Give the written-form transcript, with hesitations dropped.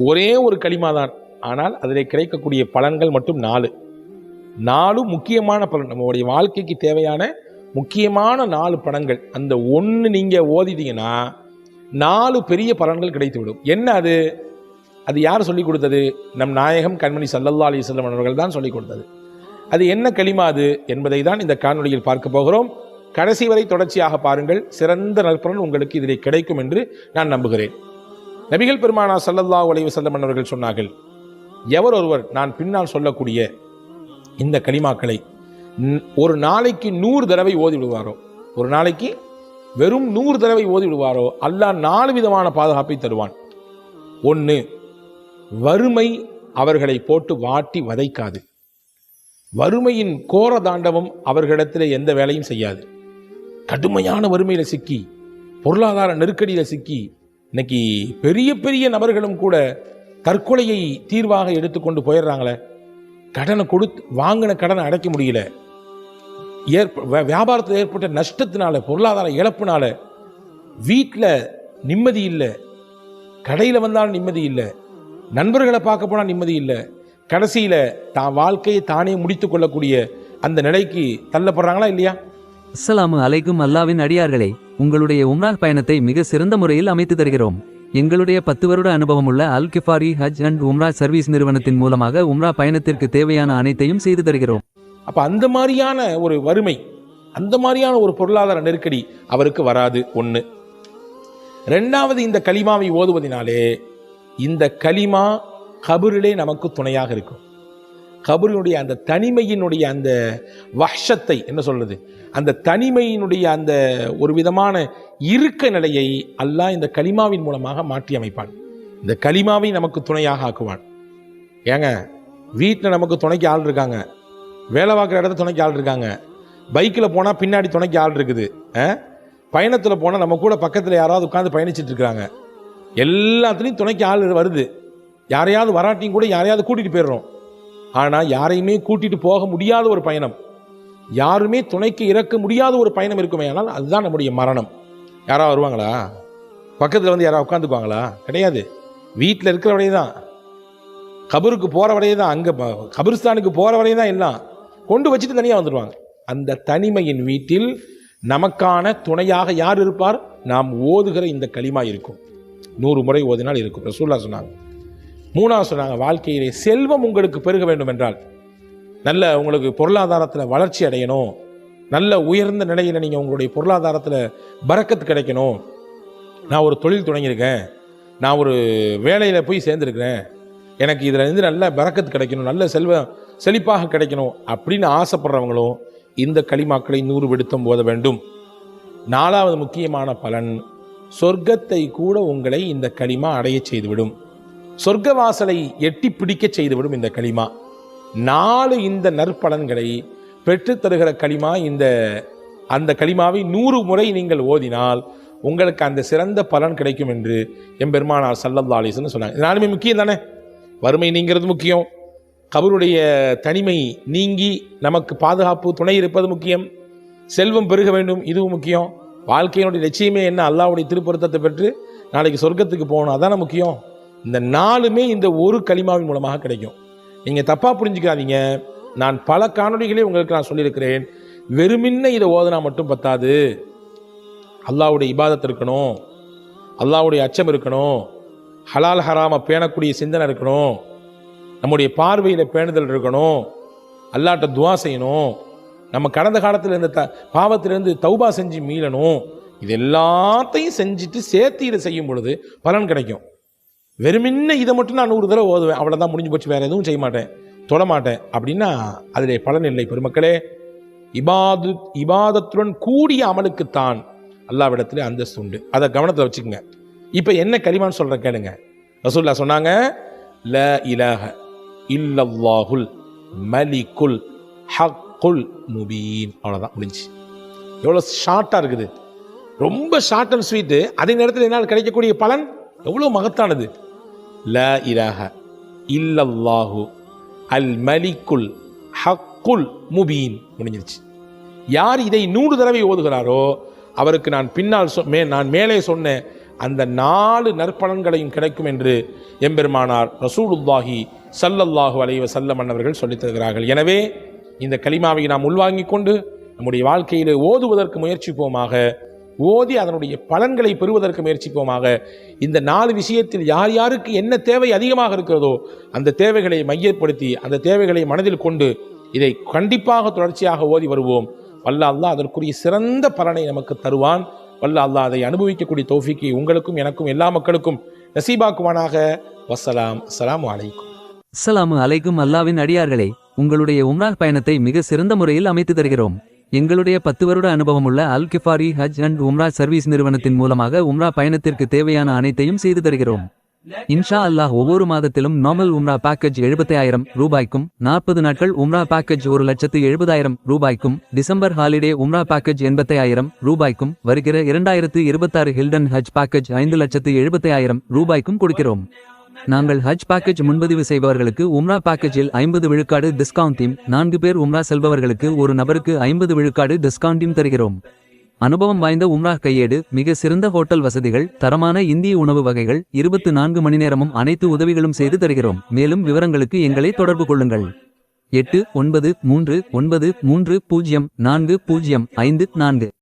ஒரே ஒரு களிமா தான், ஆனால் அதில் கிடைக்கக்கூடிய பலன்கள் மட்டும் 4 முக்கியமான பலன். நம்மளுடைய வாழ்க்கைக்கு தேவையான முக்கியமான 4 பலன்கள். அந்த ஒன்று நீங்கள் ஓதிட்டீங்கன்னா 4 பெரிய பலன்கள் கிடைத்துவிடும். என்ன அது? அது யார் சொல்லிக் கொடுத்தது? நம் நாயகம் கண்மணி ஸல்லல்லாஹு அலைஹி வஸல்லம் அவர்கள் தான் சொல்லிக் கொடுத்தது. அது என்ன களிமா அது என்பதை தான் இந்த காணொளியில் பார்க்க போகிறோம். கடைசி வரை தொடர்ச்சியாக பாருங்கள். சிறந்த நற்பலன் உங்களுக்கு இதில் கிடைக்கும் என்று நான் நம்புகிறேன். நபிகள் பெருமானார் ஸல்லல்லாஹு அலைஹி வஸல்லம் அவர்கள் சொன்னார்கள், எவர் ஒருவர் நான் பின்னால் சொல்லக்கூடிய இந்த களிமாக்களை ஒரு நாளைக்கு 100 தடவை ஓதி விடுவாரோ, ஒரு நாளைக்கு வெறும் 100 தடவை ஓதி விடுவாரோ, அல்லாஹ் 4 விதமான பாதுகாப்பை தருவான். 1, வறுமை அவர்களை போட்டு வாட்டி வதைக்காது. வறுமையின் கோர தாண்டவம் அவர்களிடத்தில் எந்த வேலையும் செய்யாது. கடுமையான வறுமையில் சிக்கி, பொருளாதார நெருக்கடியில் சிக்கி, இன்னைக்கு பெரிய பெரிய நபர்களும் கூட தற்கொலையை தீர்வாக எடுத்துக்கொண்டு போயிடுறாங்களே. கடனை கொடுத்து வாங்கின கடனை அடைக்க முடியல, வியாபாரத்தில் ஏற்பட்ட நஷ்டத்தினால, பொருளாதார இழப்புனால வீட்டில் நிம்மதி இல்லை, கடையில் வந்தாலும் நிம்மதி இல்லை, நண்பர்களை பார்க்க போனால் நிம்மதி இல்லை, கடைசியில் தான் வாழ்க்கையை தானே முடித்து கொள்ளக்கூடிய அந்த நிலைக்கு தள்ளப்படுறாங்களா இல்லையா? அஸ்ஸலாமு அலைக்கும். அல்லாவின் அடியார்களே, உங்களுடைய உம்ரா பயணத்தை மிக சிறந்த முறையில் அமைத்து தருகிறோம். எங்களுடைய 10 வருட அனுபவமுள்ள அல் கிஃபாரி ஹஜ் அண்ட் உம்ரா சர்வீஸ் நிறுவனத்தின் மூலமாக உம்ரா பயணத்திற்கு தேவையான அனைத்தையும் செய்து தருகிறோம். அப்போ அந்த மாதிரியான ஒரு வறுமை, அந்த மாதிரியான ஒரு பொருளாதார நெருக்கடி அவருக்கு வராது. 1. 2வது, இந்த கலிமாவை ஓதுவதினாலே இந்த கலிமா கபரிலே நமக்கு துணையாக இருக்கும். கபரினுடைய அந்த தனிமையினுடைய அந்த வஹ்ஷத்தை என்ன சொல்றது, அந்த தனிமையினுடைய அந்த ஒரு விதமான இருக்க நிலையை அல்லாஹ் இந்த கலிமாவின் மூலமாக மாற்றி அமைப்பான். இந்த கலிமாவை நமக்கு துணையாக ஆக்குவான். ஏங்க, வீட்டில் நமக்கு துணைக்கு ஆள் இருக்காங்க, வேலை பார்க்குற இடத்துல துணைக்கு ஆள் இருக்காங்க, பைக்கில் போனால் பின்னாடி துணைக்கு ஆள் இருக்குது, பயணத்தில் போனால் நம்ம கூட பக்கத்தில் யாராவது உட்காந்து பயணிச்சுட்டு இருக்கிறாங்க, எல்லாத்துலேயும் துணைக்கு ஆள் வருது. யாரையாவது வராட்டியும் கூட யாரையாவது கூட்டிகிட்டு போயிடுறோம். ஆனால் யாரையுமே கூட்டிகிட்டு போக முடியாத ஒரு பயணம், யாருமே துணைக்கு இறக்க முடியாத ஒரு பயணம் இருக்குமே, ஆனால் அதுதான் நம்முடைய மரணம். யாராவது வருவாங்களா? பக்கத்தில் வந்து யாராவது உட்காந்துக்குவாங்களா? கிடையாது. வீட்டில் இருக்கிற வரையே தான், கபருக்கு போகிற வரையே தான், அங்கே கபிரிஸ்தானுக்கு போகிற வரையே தான் எல்லாம் கொண்டு வச்சுட்டு தனியாக வந்துடுவாங்க. அந்த தனிமையின் வீட்டில் நமக்கான துணையாக யார் இருப்பார்? நாம் ஓதுகிற இந்த கலிமா இருக்கும். 100 முறை ஓதினால் இருக்கும். ரசூலுல்லாஹ் சொன்னாங்க. 3வது சொன்னாங்க, வாழ்க்கையிலே செல்வம் உங்களுக்கு பெருக வேண்டும் என்றால், நல்ல உங்களுக்கு பொருளாதாரத்தில் வளர்ச்சி அடையணும், நல்ல உயர்ந்த நிலையில் நீங்கள் உங்களுடைய பொருளாதாரத்தில் பரக்கத்து கிடைக்கணும், நான் ஒரு தொழில் தொடங்கியிருக்கேன், நான் ஒரு வேலையில் போய் சேர்ந்துருக்கிறேன், எனக்கு இதில் இருந்து நல்ல பரக்கத்து கிடைக்கணும், நல்ல செழிப்பாக கிடைக்கணும் அப்படின்னு ஆசைப்படுறவங்களும் இந்த கலிமாக்களை 100 விடுத்தம் போத வேண்டும். 4வது முக்கியமான பலன், சொர்க்கத்தை கூட உங்களை இந்த கலிமா அடைய செய்துவிடும். சொர்க்க வாசலை எட்டி பிடிக்க செய்துவிடும் இந்த கலிமா. 4 இந்த நற்பலன்களை பெற்றுத் தருகிற கலிமா. அந்த கலிமாவை 100 முறை நீங்கள் ஓதினால் உங்களுக்கு அந்த சிறந்த பலன் கிடைக்கும் என்று எம்பெருமானார் ஸல்லல்லாஹு அலைஹி வஸல்லம் சொன்னாங்க. இது 4மே முக்கியம் தானே. வறுமை நீங்கிறது முக்கியம், கபருடைய தனிமை நீங்கி நமக்கு பாதுகாப்பு துணை இருப்பது முக்கியம், செல்வம் பெருக வேண்டும் இதுவும் முக்கியம், வாழ்க்கையினுடைய லட்சியமே என்ன, அல்லாஹ்வுடைய திருப்பொருத்தத்தை பெற்று நாளைக்கு சொர்க்கத்துக்கு போகணும், அதான முக்கியம். இந்த 4மே இந்த ஒரு கலிமாவின் மூலமாக கிடைக்கும். நீங்கள் தப்பாக புரிஞ்சுக்காதீங்க. நான் பல காணொளிகளே உங்களுக்கு நான் சொல்லியிருக்கிறேன், வெறுமின்ன இதை ஓதுனா மட்டும் பத்தாது. அல்லாஹ்வுடைய இபாதத் இருக்கணும், அல்லாஹ்வுடைய அச்சம் இருக்கணும், ஹலால் ஹராம பேணக்கூடிய சிந்தனை இருக்கணும், நம்முடைய பார்வையில் பேணுதல் இருக்கணும், அல்லாஹ்ட்ட துவா செய்யணும், நம்ம கடந்த காலத்தில் இருந்த பாவத்திலிருந்து தௌபா செஞ்சு மீளணும். இது எல்லாத்தையும் செஞ்சுட்டு சேர்த்து இதை செய்யும் பொழுது பலன் கிடைக்கும். வெறுமின்ன இதை மட்டும் நான் 100 தடவை ஓதுவேன், அவ்வளோதான், முடிஞ்சு போச்சு, வேறு எதுவும் செய்ய மாட்டேன், தொட மாட்டேன் அப்படின்னா அதிலே பலன் இல்லை. பெருமக்களே, இபாதத்துடன் கூடிய அமலுக்குத்தான் அல்லாஹ்விடத்திலே அந்தஸ்து உண்டு. அதை கவனத்தில் வச்சுக்கோங்க. இப்போ என்ன கலிமான்னு சொல்கிறேன் கேளுங்க. ரசூலுல்லாஹ் சொன்னாங்க, லா இலாஹ இல்லல்லாஹுல் மலிக்குல் ஹக்குல் முபீன். அவ்வளோதான், முடிஞ்சு. எவ்வளோ ஷார்ட்டாக இருக்குது, ரொம்ப ஷார்ட் அண்ட் ஸ்வீட்டு. அதே நேரத்தில் என்னால் கிடைக்கக்கூடிய பலன் எவ்வளோ மகத்தானது. லா இலாஹ இல்லல்லாஹு அல் மலிக்குல் ஹக்குல் முபீன், முடிஞ்சிருச்சு. யார் இதை 100 தடவை ஓதுகிறாரோ அவருக்கு நான் பின்னால் நான் மேலே சொன்ன அந்த 4 நற்பலன்களையும் கிடைக்கும் என்று எம்பெருமானார் ரசூலுல்லாஹி ஸல்லல்லாஹு அலைஹி வஸல்லம் அவர்கள் சொல்லித் தருகிறார்கள். எனவே இந்த கலிமாவை நாம் உள்வாங்கிக் கொண்டு நம்முடைய வாழ்க்கையிலே ஓதுவதற்கு முயற்சிப்போமாக, ஓதி அதனுடைய பலன்களை பெறுவதற்கு முயற்சிப்போமாக. இந்த 4 விஷயத்தில் யார் யாருக்கு என்ன தேவை அதிகமாக இருக்கிறதோ அந்த தேவைகளை மையப்படுத்தி அந்த தேவைகளை மனதில் கொண்டு இதை கண்டிப்பாக தொடர்ச்சியாக ஓதி வருவோம். வல்ல அல்லாஹ் அதற்குரிய சிறந்த பலனை நமக்கு தருவான். வல்ல அல்லாஹ் அதை அனுபவிக்கக்கூடிய தௌஃபீக்கை உங்களுக்கும் எனக்கும் எல்லா மக்களுக்கும் நசீபாக்குவானாக. வஸ்ஸலாம். அஸ்ஸலாமு அலைக்கும். அஸ்ஸலாமு அலைக்கும். அல்லாவின் அடியார்களே, உங்களுடைய உம்ரா பயணத்தை மிக சிறந்த முறையில் அமைத்து தருகிறோம். எங்களுடைய 10 வருட அனுபவமுள்ள அல் கிஃபாரி ஹஜ் அண்ட் உம்ரா சர்வீஸ் நிறுவனத்தின் மூலமாக உம்ரா பயணத்திற்கு தேவையான அனைத்தையும் செய்து தருகிறோம். இன்ஷா அல்லாஹ் ஒவ்வொரு மாதத்திலும் நார்மல் உம்ரா பேக்கேஜ் 75,000 ரூபாய்க்கும், 40 நாட்கள் உம்ரா பேக்கேஜ் 1,70,000 ரூபாய்க்கும், டிசம்பர் ஹாலிடே உம்ரா பேக்கேஜ் 85,000 ரூபாய்க்கும், வருகிற 2026 ஹில்டன் ஹஜ் பேக்கேஜ் 5,70,000 ரூபாய்க்கும் கொடுக்கிறோம். நாங்கள் ஹஜ் பேக்கேஜ் முன்பதிவு செய்பவர்களுக்கு உம்ரா பேக்கேஜில் 50 விழுக்காடு டிஸ்கவுண்டையும், 4 பேர் உம்ரா செல்பவர்களுக்கு ஒரு நபருக்கு 50 விழுக்காடு டிஸ்கவுண்டையும் தருகிறோம். அனுபவம் வாய்ந்த உம்ரா கையேடு, மிக சிறந்த ஹோட்டல் வசதிகள், தரமான இந்திய உணவு வகைகள், 24 மணி நேரமும் அனைத்து உதவிகளும் செய்து தருகிறோம். மேலும் விவரங்களுக்கு எங்களை தொடர்பு கொள்ளுங்கள். 8939304054.